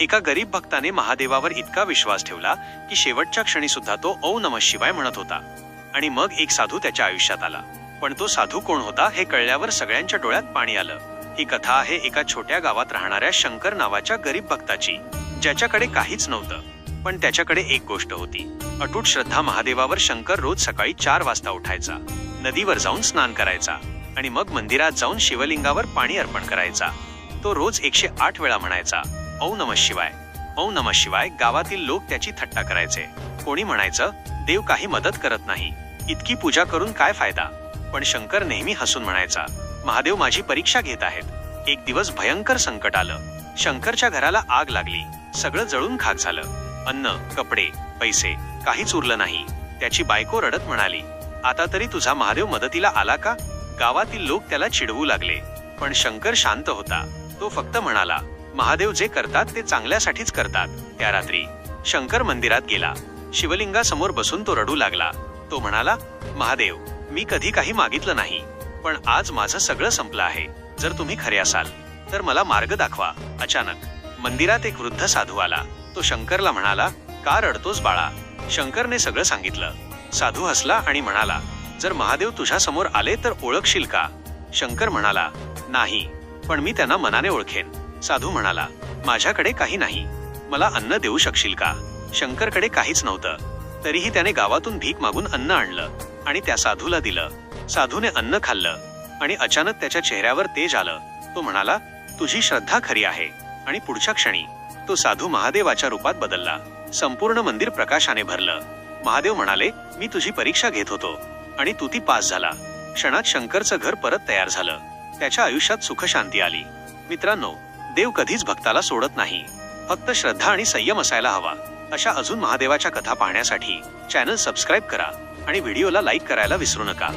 एका गरीब भक्ताने महादेवावर इतका विश्वास ठेवला की शेवटच्या क्षणी सुद्धा तो ओम नमः शिवाय म्हणत होता. आणि मग एक साधू त्याच्या आयुष्यात आला. पण तो साधू कोण होता हे कळल्यावर सगळ्यांच्या डोळ्यात पाणी आलं. ही कथा आहे एका छोट्या गावात राहणाऱ्या शंकर नावाच्या गरीब भक्ताची, ज्याच्याकडे काहीच नव्हतं, पण त्याच्याकडे एक गोष्ट होती, अटूट श्रद्धा. महादेवावर शंकर रोज सकाळी 4 वाजता उठायचा, नदीवर जाऊन स्नान करायचा आणि मग मंदिरात जाऊन शिवलिंगावर पाणी अर्पण करायचा. तो रोज 108 वेळा म्हणायचा, ओम नमः शिवाय, ओम नमः शिवाय. गावातील लोक त्याची थट्टा करायचे. कोणी म्हणायचं, देव काही मदत करत नाही, इतकी पूजा करून काय फायदा. पण शंकर नेहमी हसून म्हणायचा, महादेव माझी परीक्षा घेत आहेत. एक दिवस भयंकर संकट आलं. शंकरच्या घराला आग लागली, सगळं जळून खाक झालं. अन्न, कपडे, पैसे काहीच उरलं नाही. त्याची बायको रडत म्हणाली, आता तरी तुझा महादेव मदतीला आला का? गावातील लोक त्याला चिडवू लागले, पण शंकर शांत होता. तो फक्त म्हणाला, महादेव जे करतात ते चांगल्यासाठीच करतात. त्या रात्री शंकर मंदिरात गेला. शिवलिंगासमोर बसून तो रडू लागला. तो म्हणाला, महादेव, मी कधी काही मागितलं नाही, पण आज माझं सगळं संपलं आहे. जर तुम्ही खरे असाल तर मला मार्ग दाखवा. अचानक मंदिरात एक वृद्ध साधू आला. तो शंकरला म्हणाला, का रडतोस बाळा? शंकरने सगळं सांगितलं. साधू हसला आणि म्हणाला, जर महादेव तुझ्या समोर आले तर ओळखशील का? शंकर म्हणाला, नाही, पण मी त्यांना मनाने ओळखेन. साधू म्हणाला, माझ्याकडे काही नाही, मला अन्न देऊ शकशील का? शंकरकडे काहीच नव्हतं, तरीही त्याने गावातून भीक मागून अन्न आणलं आणि त्या साधूला दिलं. साधूने अन्न खाल्लं आणि अचानक त्याच्या चेहऱ्यावर तेज आलं. तो म्हणाला, तुझी श्रद्धा खरी आहे. आणि पुढच्या क्षणी तो साधू महादेवाच्या रूपात बदलला. संपूर्ण मंदिर प्रकाशाने भरलं. महादेव म्हणाले, मी तुझी परीक्षा घेत होतो आणि तू ती पास झाला. क्षणात शंकरचं घर परत तयार झालं. त्याच्या आयुष्यात सुख शांती आली. मित्रांनो, देव कधीच भक्ताला सोडत नाही, फक्त श्रद्धा आणि संयम असायला हवा. अशा अजून महादेवाच्या कथा पाहण्यासाठी चॅनल सबस्क्राईब करा आणि व्हिडिओला लाईक करायला विसरू नका.